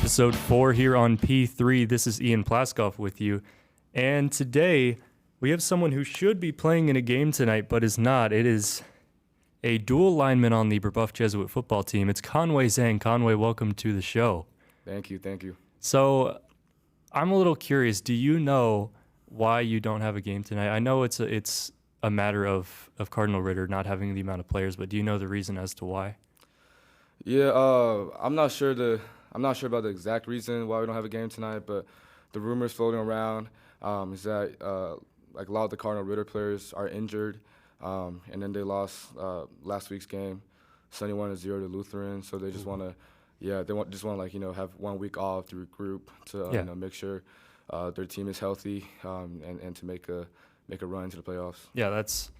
episode 4 here on P3. This is Ian Plaskoff with you. And today we have someone who should be playing in a game tonight but is not. It is a dual lineman on the Brebeuf Jesuit football team. It's Conway Zhang. Conway, welcome to the show. Thank you. So I'm a little curious. Do you know why you don't have a game tonight? I know it's a matter of Cardinal Ritter not having the amount of players, but do you know the reason as to why? Yeah, I'm not sure about the exact reason why we don't have a game tonight, but the rumors floating around is that like a lot of the Cardinal Ritter players are injured, and then they lost last week's game, 71-0 to Lutheran. So they just want to, have 1 week off to regroup to make sure their team is healthy and to make a run to the playoffs. Yeah, that's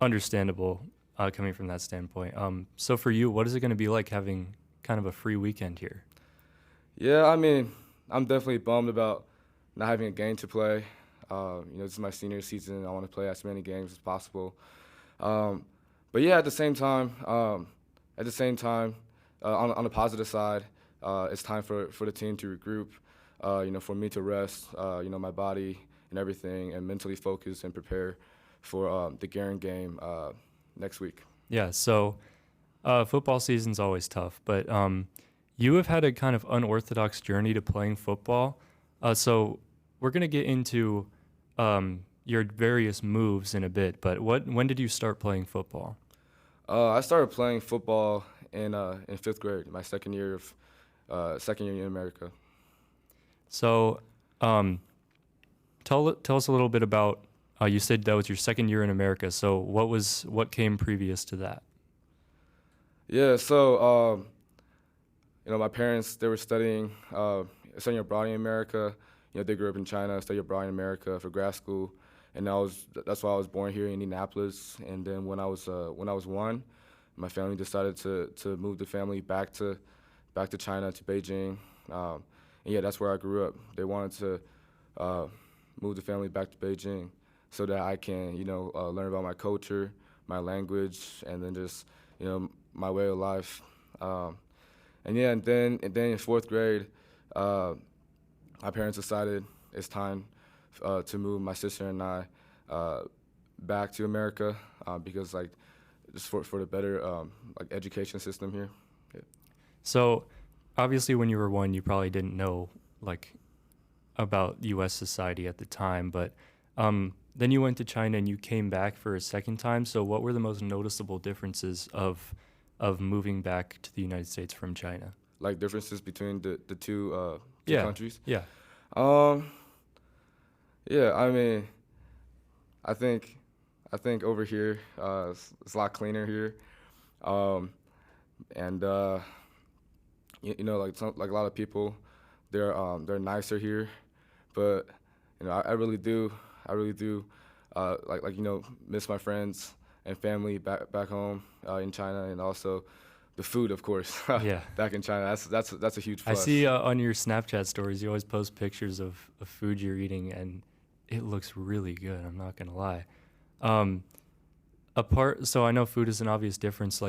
understandable coming from that standpoint. So for you, what is it going to be like having kind of a free weekend here? Yeah, I mean, I'm definitely bummed about not having a game to play. This is my senior season. I want to play as many games as possible. But yeah, at the same time, on the positive side, it's time for the team to regroup. For me to rest, my body and everything, and mentally focus and prepare for the Garen game next week. Yeah. So football season's always tough, but you have had a kind of unorthodox journey to playing football. So we're going to get into your various moves in a bit, but when did you start playing football? I started playing football in 5th grade, my second year in America. So tell us a little bit about, you said that was your second year in America. So what came previous to that? Yeah, so my parents, they were studying abroad in America. They grew up in China, studied abroad in America for grad school, and that's why I was born here in Indianapolis. And then when I was 1, my family decided to move the family back to China, to Beijing. That's where I grew up. They wanted to move the family back to Beijing so that I can, learn about my culture, my language, and then just, my way of life. And then in 4th grade, my parents decided it's time to move my sister and I back to America because, just for the better education system here. Yeah. So obviously when you were 1, you probably didn't know about U.S. society at the time, but then you went to China and you came back for a second time. So what were the most noticeable differences of moving back to the United States from China? Like differences between the two countries? Yeah. I mean, I think over here it's a lot cleaner here, and like a lot of people, they're nicer here, but I really do miss my friends and family back home in China, and also the food, of course. Yeah. Back in China, that's a huge plus. I see on your Snapchat stories, you always post pictures of food you're eating, and it looks really good. I'm not gonna lie. So I know food is an obvious difference.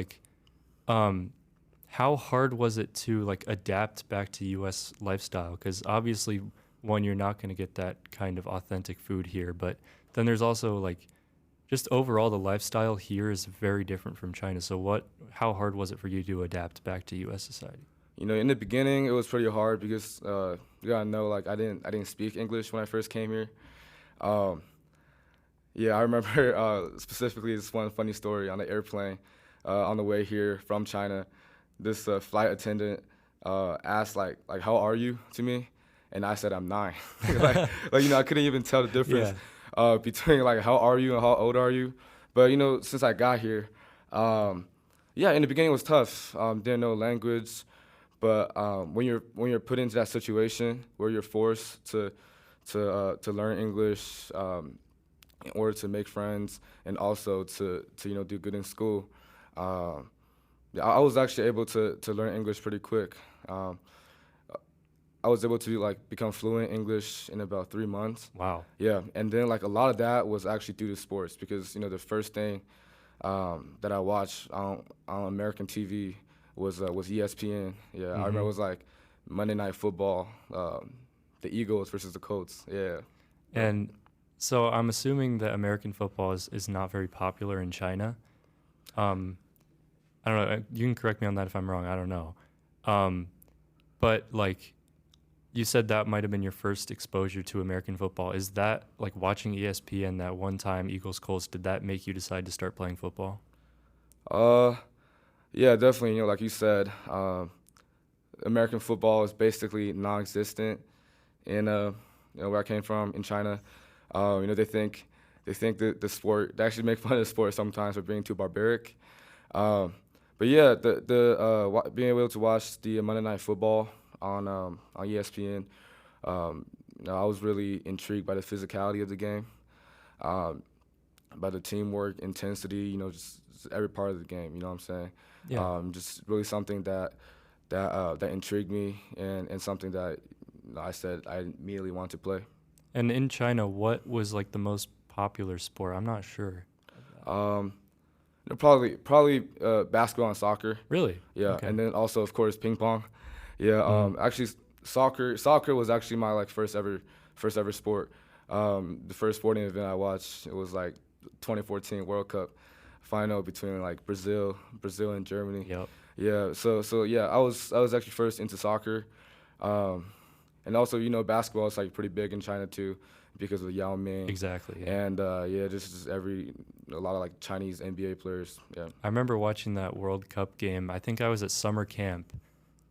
How hard was it to adapt back to U.S. lifestyle? Because obviously, one, you're not gonna get that kind of authentic food here, but then there's also just overall the lifestyle here is very different from China. So how hard was it for you to adapt back to U.S. society? In the beginning, it was pretty hard because you gotta know, I didn't speak English when I first came here. I remember specifically this one funny story on the airplane on the way here from China. This flight attendant asked how are you to me, and I said I'm 9. I couldn't even tell the difference. Yeah. Between how are you and how old are you, but since I got here, in the beginning it was tough. Didn't know language, but when you're put into that situation where you're forced to learn English in order to make friends and also to do good in school, I was actually able to learn English pretty quick. I was able to become fluent in English in about 3 months. Wow. Yeah, and then a lot of that was actually due to sports because the first thing that I watched on American TV was ESPN. Yeah, I remember it was Monday Night Football, the Eagles versus the Colts. Yeah. And so I'm assuming that American football is not very popular in China. Um, I don't know. You can correct me on that if I'm wrong. I don't know. Um, but like you said, that might have been your first exposure to American football. Is that like watching ESPN that one time Eagles Colts? Did that make you decide to start playing football? Uh, yeah, definitely. Like you said, American football is basically non-existent in where I came from in China. They think that the sport, they actually make fun of the sport sometimes for being too barbaric. Um, but yeah, being able to watch the Monday Night Football on ESPN, I was really intrigued by the physicality of the game, um, by the teamwork, intensity, just every part of the game. You know what I'm saying? Yeah. Just really something that intrigued me, and something that I said I immediately wanted to play. And in China, what was like the most popular sport? I'm not sure. Um, probably basketball and soccer. Really? Yeah, Okay. and then also of course ping pong. Yeah, Mm. actually soccer was actually my like first ever sport. The first sporting event I watched, it was like 2014 World Cup final between like Brazil and Germany. Yep. Yeah, so yeah, I was actually first into soccer, um, and also basketball is like pretty big in China too because of Yao Ming, Exactly. Yeah. and yeah, just a lot of like Chinese NBA players. Yeah. I remember watching that World Cup game. I think I was at summer camp,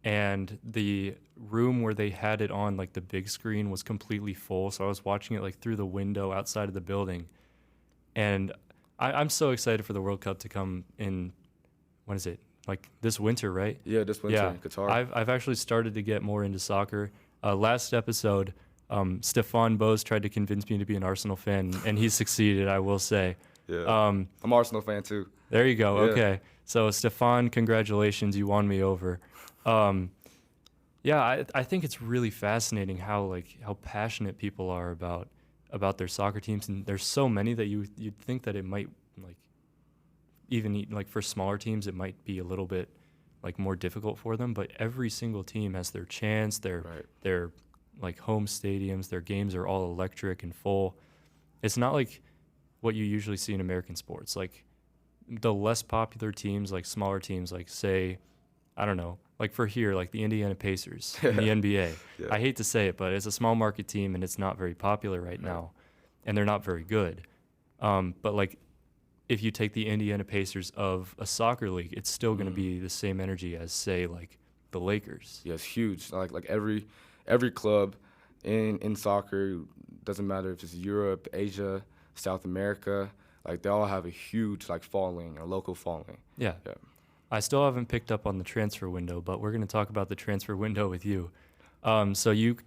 and the room where they had it on, like the big screen, was completely full. So I was watching it like through the window outside of the building, and I'm so excited for the World Cup to come in. When is it? Like this winter, right? Yeah, this winter Yeah, in Qatar. I've actually started to get more into soccer. Last episode, Stefan Bose tried to convince me to be an Arsenal fan, and he succeeded, I will say. Yeah, Um, I'm an Arsenal fan too. there you go. Yeah. Okay, so Stefan, congratulations, you won me over. Um, yeah, I think it's really fascinating how passionate people are about their soccer teams, and there's so many that you'd think that it might like like for smaller teams it might be a little bit like more difficult for them, but every single team has their chance, Right. their like home stadiums, their games are all electric and full. It's not like what you usually see in American sports. Like the less popular teams, like smaller teams, like say, I don't know, like for here, like the Indiana Pacers in the NBA. Yeah. I hate to say it, but it's a small market team and it's not very popular right now, and they're not very good. But like if you take the Indiana Pacers of a soccer league, it's still going to be the same energy as say like the Lakers. Yeah, it's huge. Like every club in soccer, doesn't matter if it's Europe, Asia, South America, like they all have a huge like following, a local following. Yeah. Yeah. I still haven't picked up on the transfer window, but we're going to talk about the transfer window with you. So you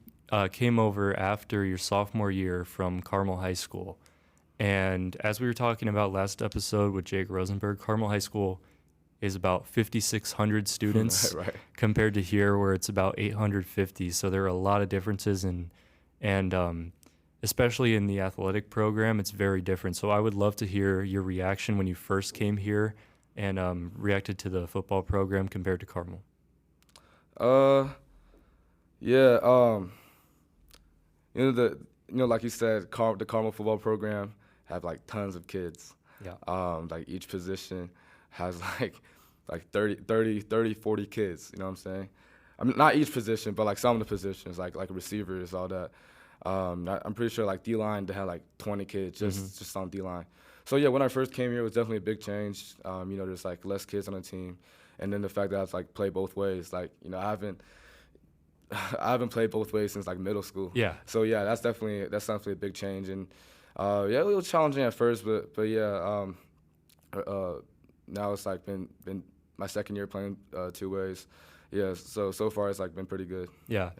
came over after your sophomore year from Carmel High School. And as we were talking about last episode with Jake Rosenberg, Carmel High School is about 5,600 students Right. compared to here where it's about 850. So there are a lot of differences, and especially in the athletic program, it's very different. So I would love to hear your reaction when you first came here and reacted to the football program compared to Carmel. Yeah. Like you said, the Carmel football program have like tons of kids. Yeah. Like each position has like 30, 40 kids. You know what I'm saying? I mean, not each position, but like some of the positions, like receivers, all that. I'm pretty sure like D-line, they had like 20 kids just on D-line. So yeah, when I first came here, it was definitely a big change. There's like less kids on the team, and then the fact that I have to like play both ways. Like I haven't played both ways since like middle school. Yeah. So yeah, that's definitely a big change, and yeah, it was challenging at first, but yeah, now it's like been my second year playing two ways. Yeah, so far it's like been pretty good. Yeah.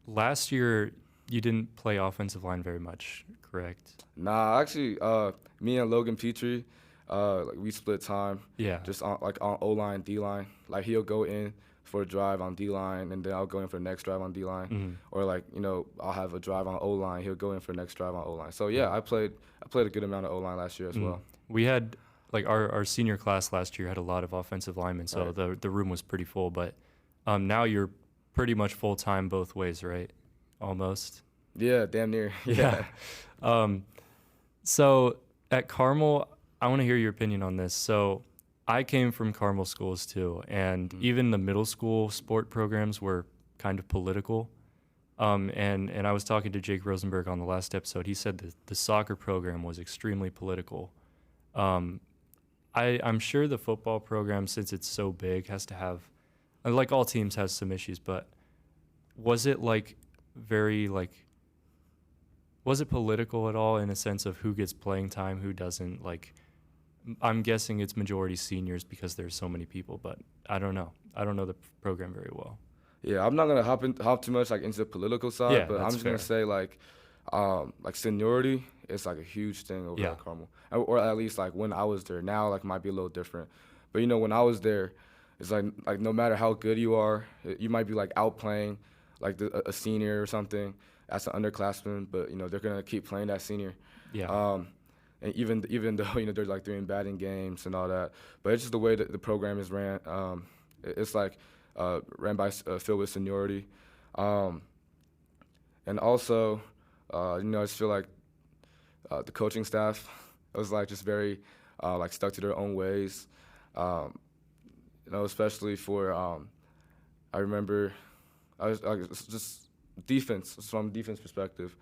Last year you didn't play offensive line very much, correct? Nah, actually, me and Logan Petrie, like we split time. Yeah. Just on O-line, D-line. Like he'll go in for a drive on D-line, and then I'll go in for the next drive on D-line. Or like I'll have a drive on O-line, he'll go in for the next drive on O-line. So yeah, I played a good amount of O-line last year as well. We had like our senior class last year had a lot of offensive linemen, so Right. the room was pretty full. But Now you're pretty much full time both ways, right? Almost. Yeah, damn near. Yeah. Yeah. Um, so at Carmel, I want to hear your opinion on this. So I came from Carmel schools too, and Mm. even the middle school sport programs were kind of political. And I was talking to Jake Rosenberg on the last episode. He said that the soccer program was extremely political. Um, I'm sure the football program, since it's so big, has to have, like all teams, has some issues. But was it like very like was it political at all in a sense of who gets playing time, who doesn't? Like, I'm guessing it's majority seniors because there's so many people, but I don't know. I don't know the program very well. Yeah, I'm not gonna hop too much like into the political side, Yeah, but I'm that's just gonna fair. say like seniority is like a huge thing over Yeah, at Carmel, or at least like when I was there. Now like might be a little different, but you know when I was there, it's like no matter how good you are, you might be like outplaying like a senior or something as an underclassman, but you know they're gonna keep playing that senior. yeah, Um, and even though you know they're like doing bad in games and all that, but it's just the way that the program is ran. It's like ran by filled with seniority, um, and also you know I just feel like the coaching staff was like just very like stuck to their own ways. Um, you know, especially for I remember I was like it's just defense from a defense perspective.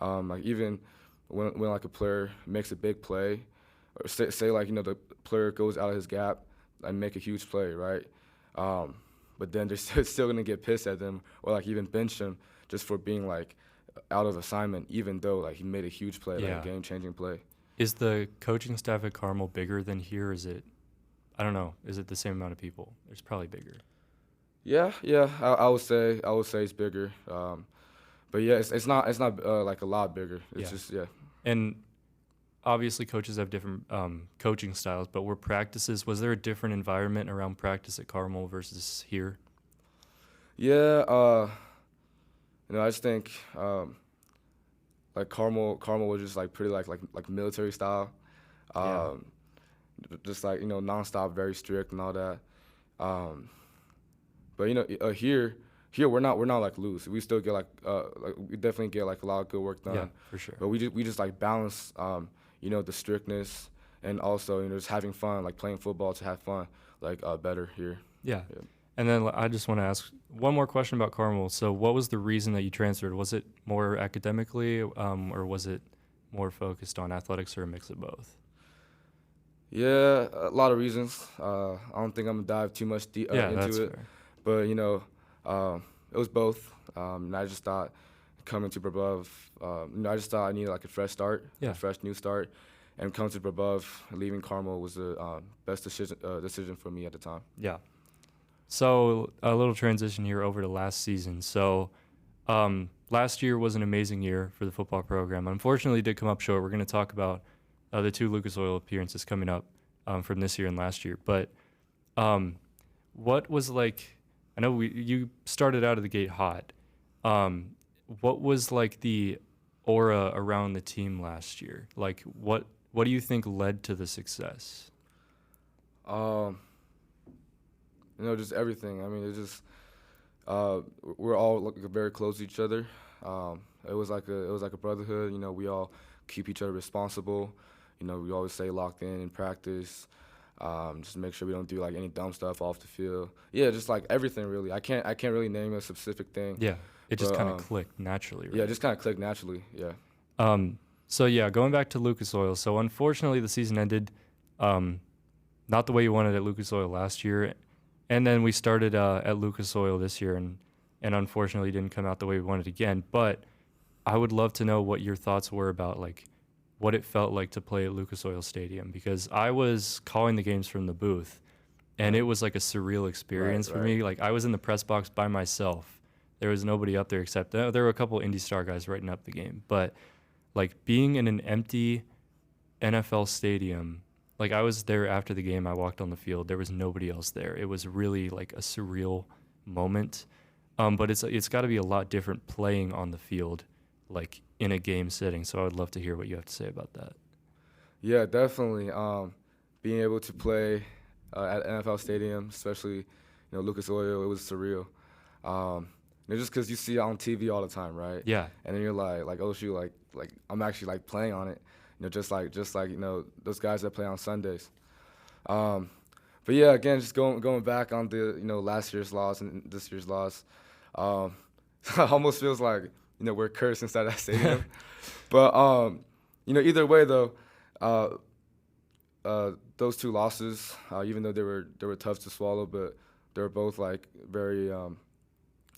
Like even when like a player makes a big play, or say like you know the player goes out of his gap and make a huge play, right? Um, but then they're still gonna get pissed at them or like even bench him just for being like out of assignment, even though like he made a huge play, like a yeah. game-changing play. Is the coaching staff at Carmel bigger than here? Is it? I don't know. Is it the same amount of people? It's probably bigger. Yeah, yeah, I would say it's bigger. But yeah, it's not like a lot bigger. It's Yeah. just yeah. And obviously, coaches have different coaching styles. But were practices? Was there a different environment around practice at Carmel versus here? Yeah, you know, I just think like Carmel was just like pretty like military style, Yeah. um, just like you know nonstop, very strict and all that. Um, but you know here we're not like loose. We still get like we definitely get like a lot of good work Yeah, done. for sure. But we just like balance you know the strictness and also you know just having fun, like playing football to have fun, like better here. Yeah. Yeah. And then I just want to ask one more question about Carmel. So, what was the reason that you transferred? Was it more academically, or was it more focused on athletics, or a mix of both? Yeah, a lot of reasons. I don't think I'm gonna dive too much Yeah, that's into it, fair. but you know, it was both. And I just thought coming to Brebeuf, you know, I just thought I needed like a fresh start, Yeah. a fresh new start, and coming to Brebeuf, leaving Carmel was the best decision for me at the time. Yeah. So, a little transition here over to last season. So, last year was an amazing year for the football program. Unfortunately, it did come up short. We're going to talk about the two Lucas Oil appearances coming up from this year and last year. But um, what was like? I know you started out of the gate hot. Um, what was like the aura around the team last year? Like, what do you think led to the success? Um, you know, just everything. I mean, it's just we're all like, very close to each other. It was like a brotherhood. You know, we all keep each other responsible. You know, we always stay locked in practice. Just make sure we don't do like any dumb stuff off the field. Yeah, just like everything really. I can't really name a specific thing. Yeah, it just But, kind of clicked naturally, right? Yeah, just kind of clicked naturally. Yeah. So yeah, going back to Lucas Oil. So unfortunately, the season ended not the way you wanted at Lucas Oil last year, and then we started at Lucas Oil this year, and unfortunately didn't come out the way we wanted again. But I would love to know what your thoughts were about like what it felt like to play at Lucas Oil Stadium, because I was calling the games from the booth, and it was like a surreal experience for right. me. Like I was in the press box by myself. There was nobody up there except there were a couple Indy Star guys writing up the game, but like being in an empty NFL stadium, like I was there after the game, I walked on the field, there was nobody else there. It was really like a surreal moment. But it's got to be a lot different playing on the field, like in a game setting. So I would love to hear what you have to say about that. Yeah, definitely. Being able to play at NFL Stadium, especially you Lucas Oil, it was surreal. Just because you see it on TV all the time, right? Yeah. And then you're like, oh shoot, like I'm actually like playing on it, just like those guys that play on Sundays. But yeah, again, just going back on the last year's loss and this year's loss, it almost feels like we're cursed inside that stadium. But either way though, those two losses, even though they were tough to swallow, but they were both like very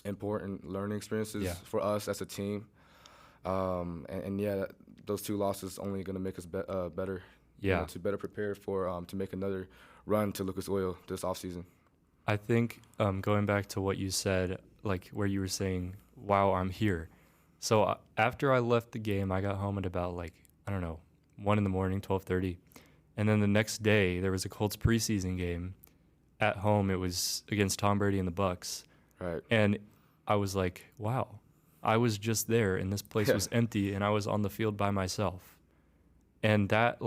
important learning experiences for us as a team. And yeah, those two losses only going to make us better. Yeah. To better prepare for to make another run to Lucas Oil this offseason. I think going back to what you said, like where you were saying, wow, I'm here. So after I left the game, I got home at about 1 in the morning, 12:30. And then the next day, there was a Colts preseason game at home. It was against Tom Brady and the Bucs. Right. And I was like, wow, I was just there and this place was empty and I was on the field by myself. And that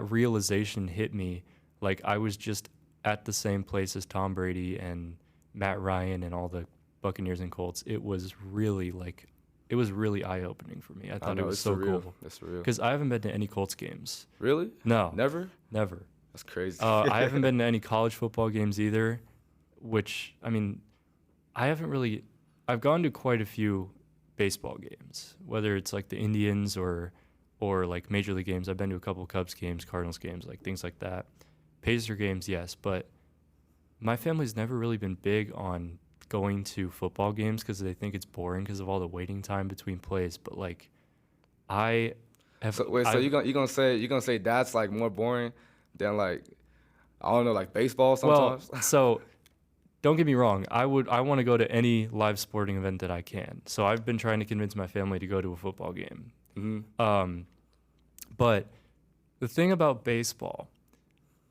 realization hit me. Like I was just at the same place as Tom Brady and Matt Ryan and all the Buccaneers and Colts. It was really eye-opening for me. I thought it was so surreal. cool. That's surreal. Because I haven't been to any Colts games. Really? No. Never? Never. That's crazy. I haven't been to any college football games either, which, I mean, I've gone to quite a few baseball games, whether it's like the Indians or like Major League games. I've been to a couple Cubs games, Cardinals games, like things like that. Pacer games, yes, but my family's never really been big on going to football games because they think it's boring because of all the waiting time between plays. But like, I have. So you gonna say that's like more boring than like, I don't know, like baseball sometimes? Well, so don't get me wrong. I want to go to any live sporting event that I can. So I've been trying to convince my family to go to a football game. Mm-hmm. But the thing about baseball,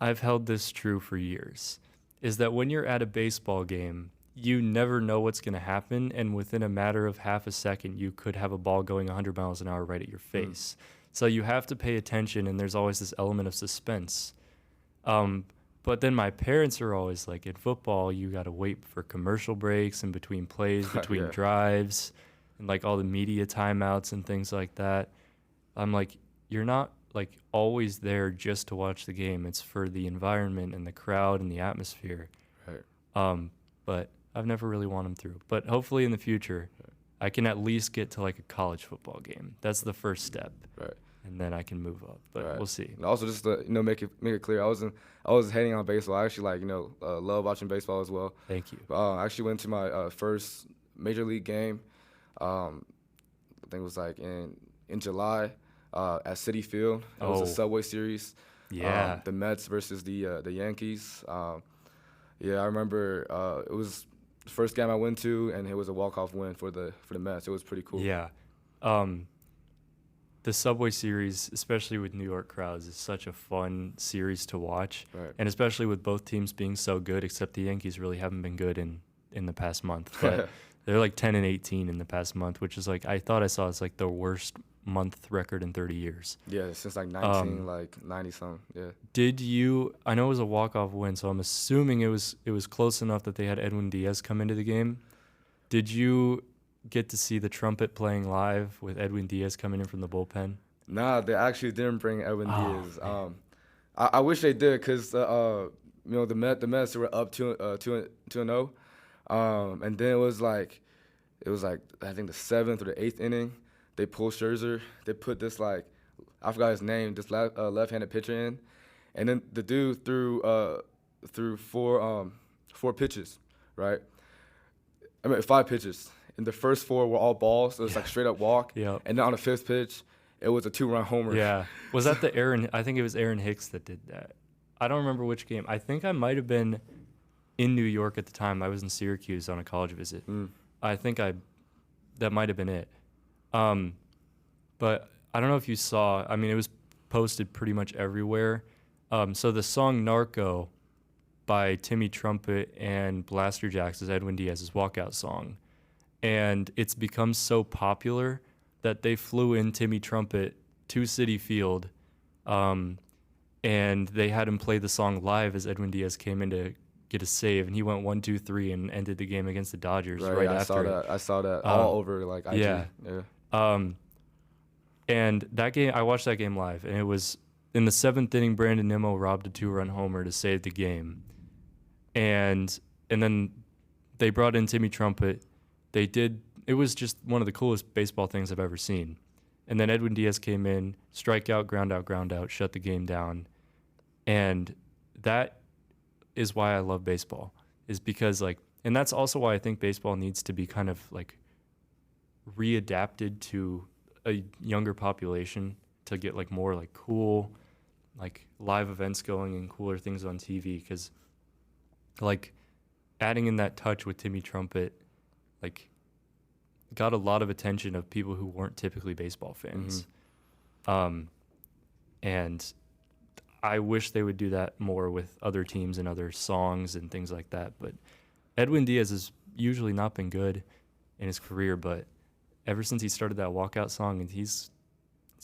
I've held this true for years, is that when you're at a baseball game, you never know what's going to happen, and within a matter of half a second, you could have a ball going 100 miles an hour right at your face. So you have to pay attention, and there's always this element of suspense. But then my parents are always like, in football, you got to wait for commercial breaks in between plays, between drives, and like all the media timeouts and things like that. I'm like, you're not like always there just to watch the game. It's for the environment and the crowd and the atmosphere. Right. But I've never really won them through. But hopefully in the future, I can at least get to like a college football game. That's the first step. Right. And then I can move up. But we'll see. And also just to make it clear, I was hating on baseball. I actually love watching baseball as well. Thank you. I actually went to my first major league game. I think it was like in July at Citi Field. It was a Subway Series. Yeah. The Mets versus the Yankees. I remember it was the first game I went to, and it was a walk-off win for the Mets. It was pretty cool. Yeah. The Subway Series, especially with New York crowds, is such a fun series to watch. Right. And especially with both teams being so good, except the Yankees really haven't been good in the past month. But they're like 10-18 in the past month, which is like, I thought I saw it's like the worst month record in 30 years. Yeah, since like 90 something. Yeah. I know it was a walk-off win, so I'm assuming it was close enough that they had Edwin Diaz come into the game. Did you get to see the trumpet playing live with Edwin Diaz coming in from the bullpen? Nah, they actually didn't bring Edwin Diaz. I wish they did, because the Mets were up 2-0, and then it was like I think the 7th or the 8th inning, they pulled Scherzer. They put this I forgot his name, this left-handed pitcher in, and then the dude threw four pitches, right? I mean 5 pitches. And the first 4 were all balls, so it was like straight up walk. Yeah. And then on the 5th pitch, it was a 2-run homer. Yeah. Was that I think it was Aaron Hicks that did that. I don't remember which game. I think I might have been in New York at the time. I was in Syracuse on a college visit. I think that might have been it. But I don't know if you saw, I mean, it was posted pretty much everywhere. So the song Narco by Timmy Trumpet and Blaster Jacks is Edwin Diaz's walkout song. And it's become so popular that they flew in Timmy Trumpet to Citi Field, and they had him play the song live as Edwin Diaz came in to get a save, and he went 1-2-3 and ended the game against the Dodgers Right, right I after saw it. that. I saw that all over like IG. Yeah. Yeah. Um, and that game, I watched that game live, and it was in the 7th inning. Brandon Nimmo robbed a 2-run homer to save the game, and then they brought in Timmy Trumpet. They did. It was just one of the coolest baseball things I've ever seen. And then Edwin Diaz came in, strikeout, ground out, shut the game down, and that is why I love baseball. Is because and that's also why I think baseball needs to be kind of like readapted to a younger population to get like more like cool like live events going and cooler things on TV, because like adding in that touch with Timmy Trumpet like got a lot of attention of people who weren't typically baseball fans. And I wish they would do that more with other teams and other songs and things like that. But Edwin Diaz has usually not been good in his career, but ever since he started that walkout song, and it's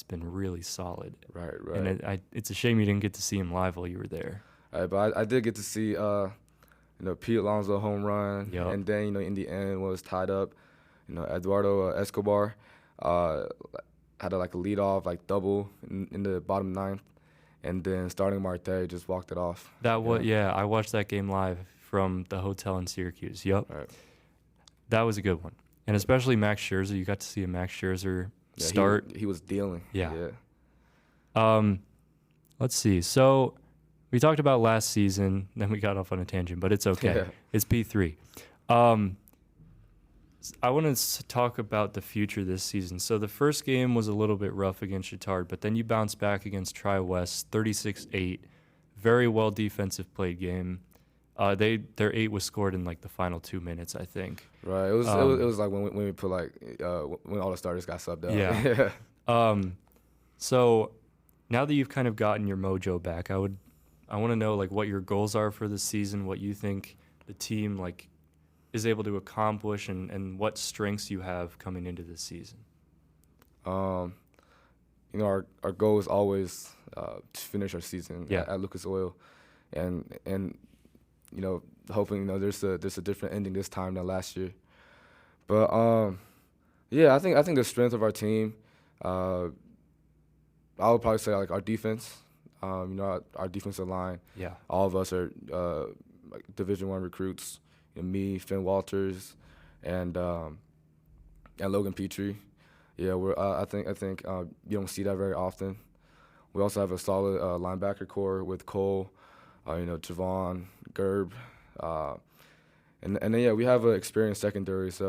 been really solid. Right. And it's a shame you didn't get to see him live while you were there. But I did get to see Pete Alonso home run, Yep. and then in the end was tied up. Eduardo Escobar had a leadoff double in the bottom ninth, and then starting Marte just walked it off. I watched that game live from the hotel in Syracuse. Yep. Right. That was a good one. And especially Max Scherzer. You got to see a Max Scherzer start. He was dealing. Yeah. Let's see. So we talked about last season, then we got off on a tangent, but it's okay. Yeah. It's P3. I want to talk about the future this season. So the first game was a little bit rough against Chittard, but then you bounced back against Tri-West, 36-8. Very well defensive played game. Their 8 was scored in the final 2 minutes, I think. Right. It was like when we put when all the starters got subbed out. Yeah. So now that you've kind of gotten your mojo back, I want to know what your goals are for this season, what you think the team is able to accomplish, and what strengths you have coming into this season. Our goal is always to finish our season at Lucas Oil, and hoping there's a different ending this time than last year. But I think the strength of our team, I would probably say our defense. Our defensive line. Yeah. All of us are Division I recruits. Me, Finn Walters, and Logan Petrie. Yeah, I think you don't see that very often. We also have a solid linebacker core with Cole, Javon, Gerb, and then we have an experienced secondary as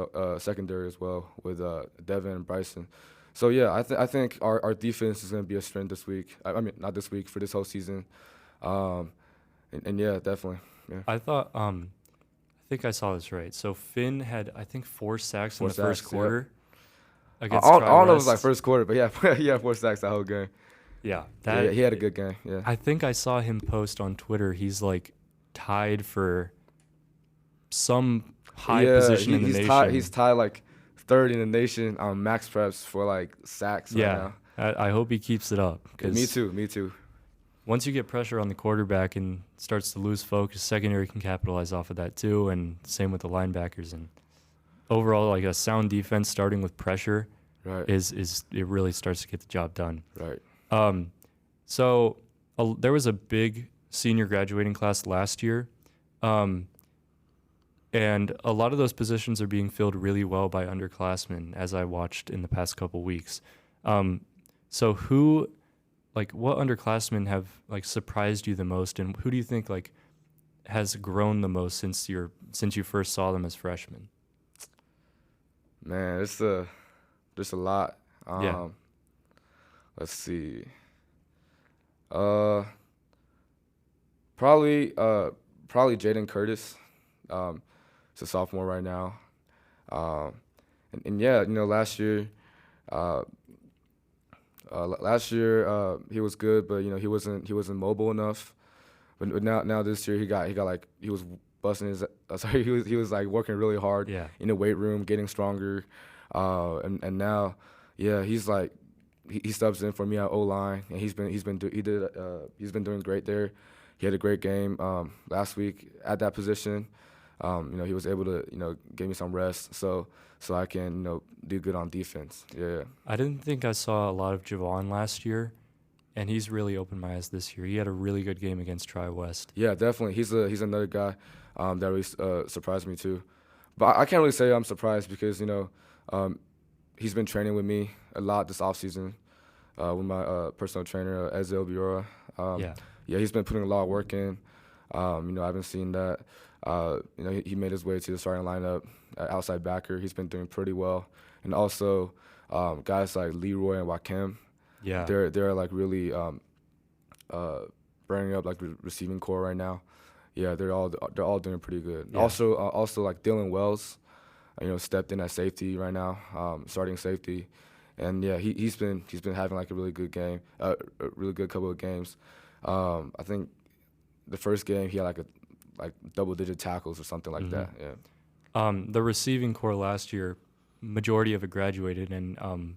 well with Devin and Bryson. So I think our defense is going to be a strength this week. I mean, not this week, for this whole season. And definitely. Yeah. I think I saw this right. So Finn had, I think, 4 sacks in the first quarter. I don't know if it was first quarter, but he had 4 sacks that whole game. Yeah. He had a good game. Yeah. I think I saw him post on Twitter. He's tied for some high position in the nation. He's tied third in the nation on max preps for sacks. Yeah. Right now. I hope he keeps it up. Me too. Once you get pressure on the quarterback and starts to lose focus, secondary can capitalize off of that too, and same with the linebackers. And overall, a sound defense starting with pressure is it really starts to get the job done. Right. So there was a big senior graduating class last year, and a lot of those positions are being filled really well by underclassmen, as I watched in the past couple weeks. So who... what underclassmen have surprised you the most, and who do you think has grown the most since you first saw them as freshmen? Man, there's a lot. Let's see. Probably Jaden Curtis. He's a sophomore right now. Last year. Last year he was good, but he wasn't mobile enough. But now this year he was busting his. He was working really hard in the weight room, getting stronger, and now he's he subs in for me at O-line, and he's been doing great there. he had a great game last week at that position. He was able to give me some rest so I can do good on defense. Yeah. I didn't think I saw a lot of Javon last year, and he's really opened my eyes this year. He had a really good game against Tri-West. Yeah, definitely. He's another guy that really surprised me too. But I can't really say I'm surprised because he's been training with me a lot this offseason with my personal trainer Ezel Biora. Yeah, he's been putting a lot of work in. I've been seeing that. He made his way to the starting lineup at outside backer. He's been doing pretty well, and also guys like Leroy and Wakem. Yeah, they're like really bringing up like receiving core right now. Yeah, they're all doing pretty good. Yeah. Also like Dylan Wells, stepped in at safety right now, starting safety, and yeah, he's been having like a really good game, a really good couple of games. I think the first game he had like double-digit tackles or something like that. Yeah. The receiving core last year, majority of it graduated, and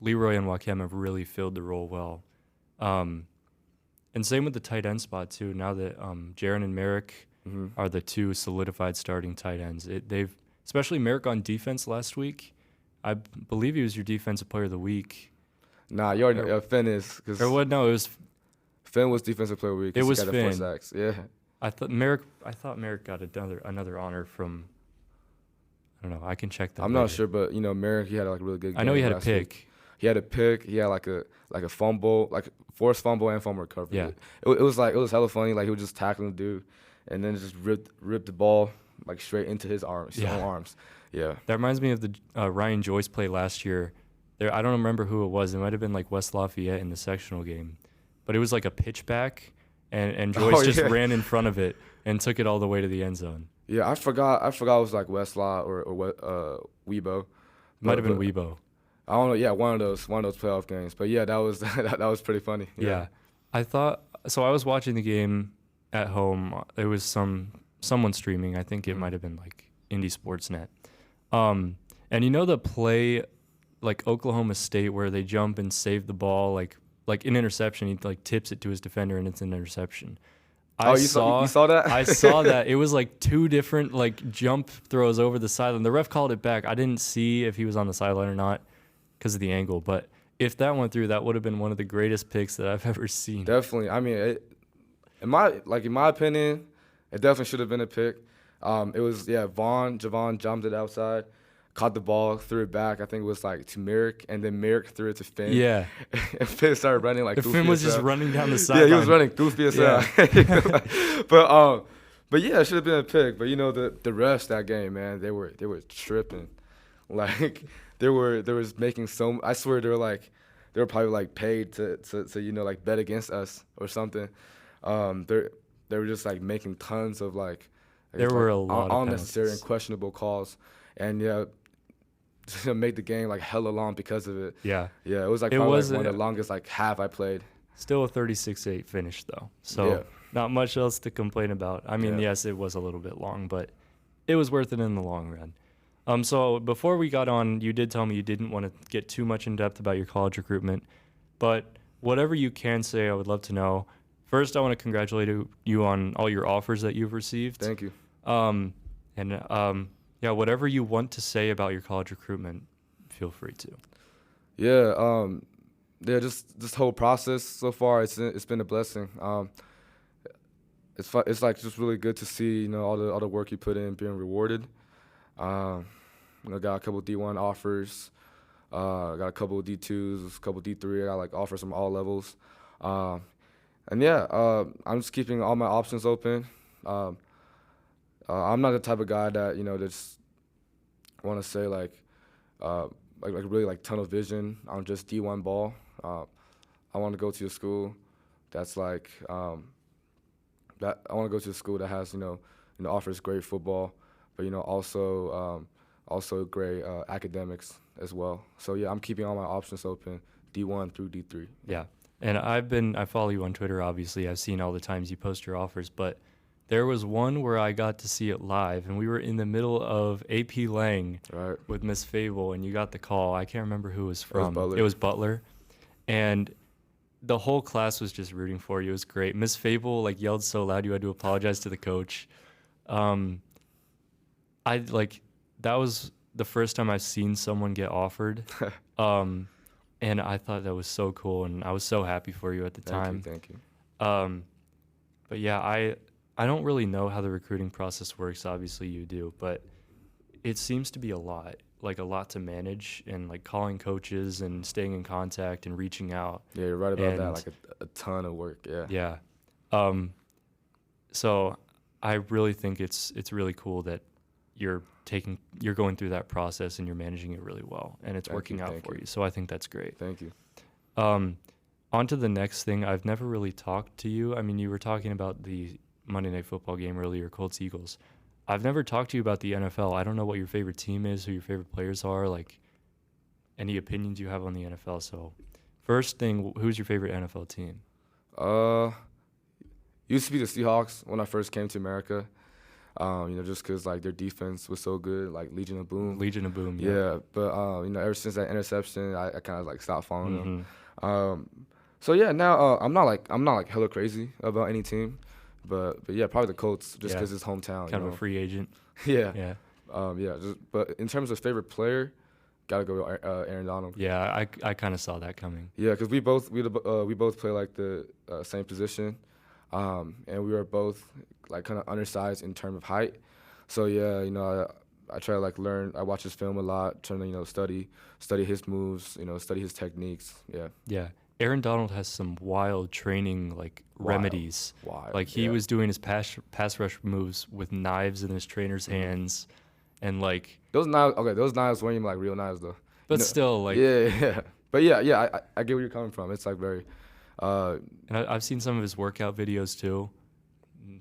Leroy and Wakem have really filled the role well. And same with the tight end spot too. Now that Jaron and Merrick are the two solidified starting tight ends, they've especially Merrick on defense last week. I believe he was your defensive player of the week. Nah, you already know. Finn is. Or what? No, it was Finn was defensive player of the week. It was he got Finn. The 4 sacks. Yeah. I thought Merrick got another honor from. I don't know. I can check that. I'm not sure, but Merrick, he had like a really good game. I know he had a pick. Week. He had a pick. He had like a fumble, like forced fumble and fumble recovery. Yeah. It was hella funny. Like he was just tackling the dude, and then just ripped the ball like straight into his arms, his own arms. Yeah. That reminds me of the Ryan Joyce play last year. I don't remember who it was. It might have been like West Lafayette in the sectional game, but it was like a pitch back, and Joyce just ran in front of it and took it all the way to the end zone. Yeah, I forgot it was like Westlaw or Weibo. Might have been Weibo. I don't know. Yeah, one of those playoff games. But yeah, that was that was pretty funny. Yeah. I thought so. I was watching the game at home. It was someone streaming. I think it might have been like Indie Sportsnet. And the play like Oklahoma State where they jump and save the ball like an interception. He like tips it to his defender and it's an interception. You saw that? I saw that. It was like two different like jump throws over the sideline. The ref called it back. I didn't see if he was on the sideline or not because of the angle. But if that went through, that would have been one of the greatest picks that I've ever seen. Definitely. I mean, in my opinion, it definitely should have been a pick. It was Javon jumped it outside, caught the ball, threw it back. I think it was like to Merrick, and then Merrick threw it to Finn. Yeah. And Finn started running like goofy. Finn was just running down the sideline. Yeah, he was running goofy as hell. But yeah, it should have been a pick. But the refs that game, man, they were tripping. Like they was making I swear they were probably like paid to like bet against us or something. They were just like making tons of like there were a lot of unnecessary and questionable calls, and to make the game like hella long because of it. Yeah, it was like probably one of the longest like half I played. Still a 36-8 finish though, so not much else to complain about. I mean, yes, it was a little bit long, but it was worth it in the long run. So before we got on, you did tell me you didn't want to get too much in depth about your college recruitment, but whatever you can say, I would love to know. First, I want to congratulate you on all your offers that you've received. Thank you. Whatever you want to say about your college recruitment, feel free to. Just this whole process so far, it's been a blessing. It's like just really good to see all the work you put in being rewarded. Got a couple D1 offers, got a couple D2s, a couple D3. I got like offers from all levels. I'm just keeping all my options open. I'm not the type of guy that just want to say like really like tunnel vision on just D1 ball. I want to go to a school that's like that. I want to go to a school that has offers great football, but also great academics as well. So yeah, I'm keeping all my options open, D1 through D3. Yeah. And I follow you on Twitter, obviously. I've seen all the times you post your offers, but there was one where I got to see it live, and we were in the middle of AP Lang with Miss Fable, and you got the call. I can't remember who it was from. It was Butler. And the whole class was just rooting for you. It was great. Miss Fable like yelled so loud you had to apologize to the coach. Um, I like that was the first time I've seen someone get offered. Um, and I thought that was so cool, and I was so happy for you at the time. Thank you. Um, but yeah, I don't really know how the recruiting process works. Obviously, you do, but it seems to be a lot to manage, and like calling coaches and staying in contact and reaching out. Yeah, you're right about that. And Like a ton of work. Yeah. yeah, um, so I really think it's really cool that you're going through that process and you're managing it really well, and it's working out for you. So I think that's great. Thank you. On to the next thing. I've never really talked to you. I mean, you were talking about the Monday Night Football game earlier, Colts Eagles. I've never talked to you about the NFL. I don't know what your favorite team is, who your favorite players are, like any opinions you have on the NFL. So, first thing, who's your favorite NFL team? Used to be the Seahawks when I first came to America. Just because like their defense was so good, like Legion of Boom. Legion of Boom. Yeah, but ever since that interception, I kind of like stopped following them. Mm-hmm. So yeah, now I'm not like hella crazy about any team, but yeah, probably the Colts just because it's hometown. Kind of a free agent. Yeah. Yeah. But in terms of favorite player, gotta go with Aaron Donald. Yeah, I kind of saw that coming. Yeah, because we both play like the same position, and we were both like kind of undersized in terms of height. So yeah, I try to like learn. I watch his film a lot, trying to study his moves, study his techniques. Yeah. Yeah. Aaron Donald has some wild training remedies. Wild. Like he was doing his pass rush moves with knives in his trainer's hands, and like those knives. Okay, those knives weren't even like real knives though. But still, like yeah. But yeah. I get where you're coming from. It's like very. And I've seen some of his workout videos too.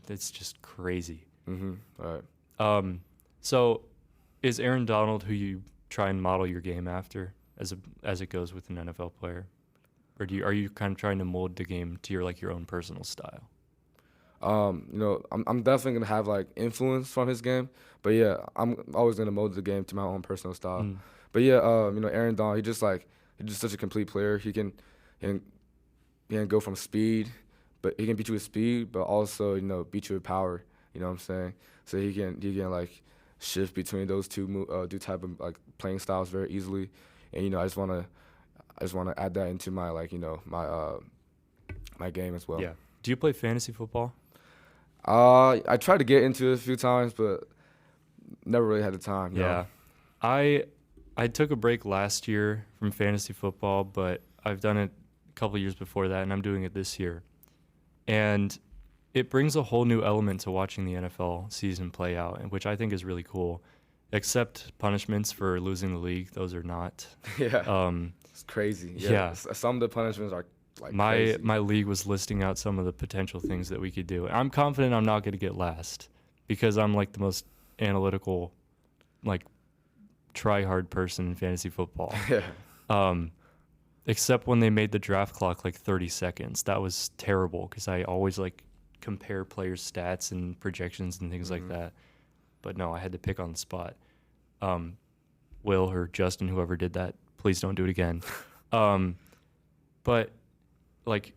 It's just crazy. All right. So, is Aaron Donald who you try and model your game after, as it goes with an NFL player? Or are you kind of trying to mold the game to your own personal style? I'm definitely gonna have like influence from his game, but yeah, I'm always gonna mold the game to my own personal style. But yeah, Aaron Donald, he's just such a complete player. He can go from speed, but he can beat you with speed, but also beat you with power. You know what I'm saying? So he can like shift between those two type of like playing styles very easily, and I just wanna add that into my my game as well. Yeah. Do you play fantasy football? I tried to get into it a few times, but never really had the time. Yeah. I took a break last year from fantasy football, but I've done it a couple years before that, and I'm doing it this year. And it brings a whole new element to watching the NFL season play out, which I think is really cool. Except punishments for losing the league, those are not. Yeah. It's crazy. Yeah. Some of the punishments are like crazy. My league was listing out some of the potential things that we could do. I'm confident I'm not going to get last because I'm like the most analytical, like try hard person in fantasy football. Yeah. Except when they made the draft clock like 30 seconds. That was terrible because I always like compare players' stats and projections and things like that. But no, I had to pick on the spot. Will or Justin, whoever did that, please don't do it again. But like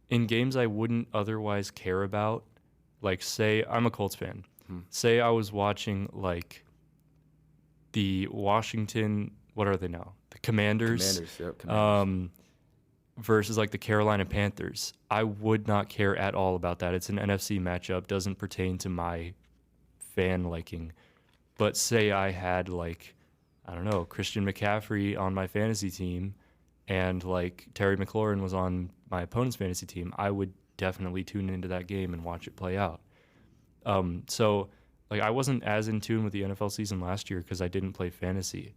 in games I wouldn't otherwise care about, like say I'm a Colts fan. Say I was watching like the Washington, what are they now? The Commanders. Commanders. Versus like the Carolina Panthers. I would not care at all about that. It's an NFC matchup, doesn't pertain to my fan liking. But say I had like, I don't know, Christian McCaffrey on my fantasy team and like Terry McLaurin was on my opponent's fantasy team, I would definitely tune into that game and watch it play out. So like I wasn't as in tune with the NFL season last year because I didn't play fantasy.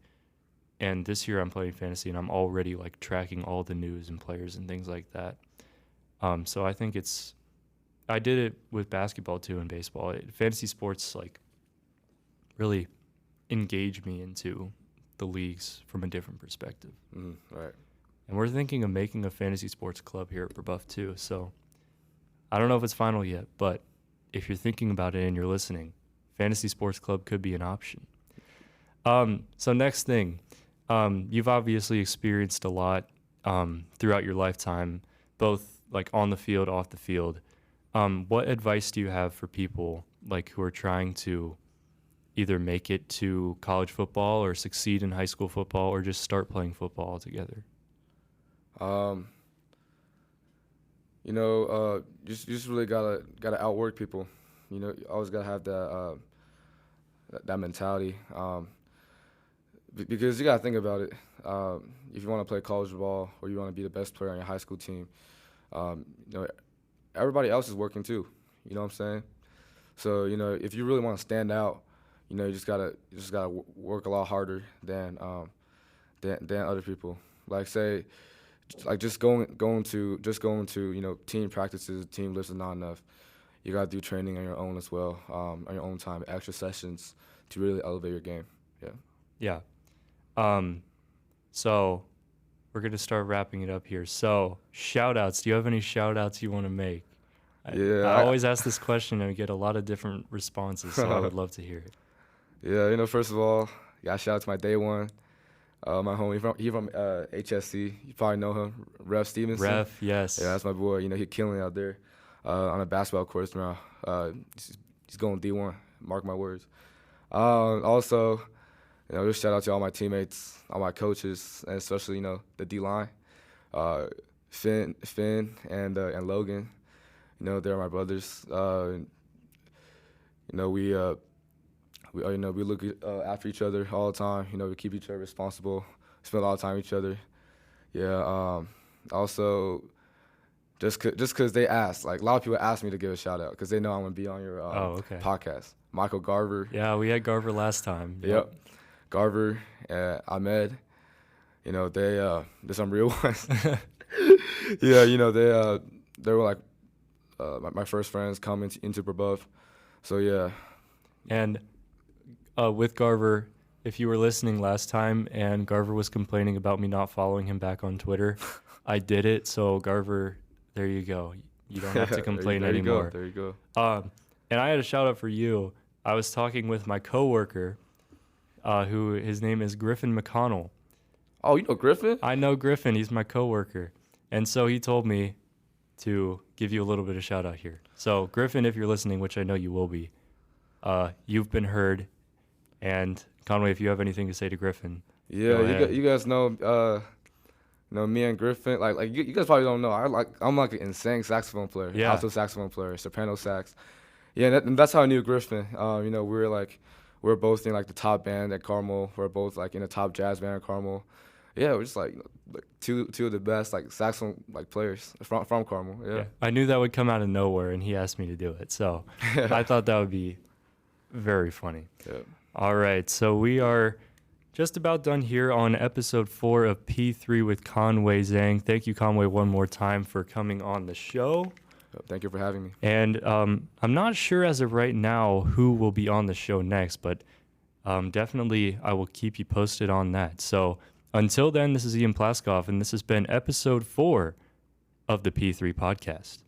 And this year I'm playing fantasy and I'm already like tracking all the news and players and things like that. So I think I did it with basketball too and baseball. Fantasy sports like really engage me into the leagues from a different perspective. Right. And we're thinking of making a fantasy sports club here at Brebeuf too. So I don't know if it's final yet, but if you're thinking about it and you're listening, fantasy sports club could be an option. So next thing, you've obviously experienced a lot throughout your lifetime, both like on the field, off the field. What advice do you have for people like who are trying to either make it to college football or succeed in high school football or just start playing football altogether? You just really gotta outwork people. You always gotta have that mentality. Because you gotta think about it. If you want to play college ball or you want to be the best player on your high school team, um, you know, everybody else is working too. You know what I'm saying? So if you really want to stand out, you just gotta work a lot harder than other people. Like say, like just going to team practices, team lifts is not enough. You gotta do training on your own as well, on your own time, extra sessions to really elevate your game. Yeah. Yeah. So we're going to start wrapping it up here. So shout outs. Do you have any shout outs you want to make? I always ask this question and I get a lot of different responses, so I would love to hear it. Yeah, first of all, shout out to my day one, my homie. He from HSC. You probably know him, Ref Stevenson. Ref, yes. Yeah, that's my boy. He's killing it out there on a basketball course now. He's going D1. Mark my words. Also, just shout out to all my teammates, all my coaches, and especially the D line, Finn and Logan. They're my brothers. We look after each other all the time. We keep each other responsible. Spend a lot of time with each other. Yeah. Also, just cause they asked, like a lot of people asked me to give a shout out because they know I'm gonna be on your podcast. Michael Garver. Yeah, we had Garver last time. Yep. Garver, Ahmed. They're some real ones. Yeah, they were like my first friends coming into Brebeuf. So yeah. And with Garver, if you were listening last time and Garver was complaining about me not following him back on Twitter, I did it. So Garver, there you go. You don't have to complain anymore. There you go. And I had a shout out for you. I was talking with my coworker, who his name is Griffin McConnell. Oh, you know Griffin? I know Griffin. He's my coworker. And so he told me to give you a little bit of shout out here. So Griffin, if you're listening, which I know you will be, you've been heard. And Conway, if you have anything to say to Griffin, yeah, you guys know, me and Griffin. Like you guys probably don't know. I'm like an insane saxophone player, alto saxophone player, soprano sax. Yeah, and that's how I knew Griffin. We're both in like the top band at Carmel. We're both like in the top jazz band at Carmel. Yeah, we're just like two of the best like saxophone like players from Carmel. Yeah. I knew that would come out of nowhere, and he asked me to do it, so I thought that would be very funny. Yeah. All right, so we are just about done here on episode 4 of P3 with Conway Zhang. Thank you, Conway, one more time for coming on the show. Thank you for having me. And I'm not sure as of right now who will be on the show next, but definitely I will keep you posted on that. So until then, this is Ian Plaskoff, and this has been episode 4 of the P3 podcast.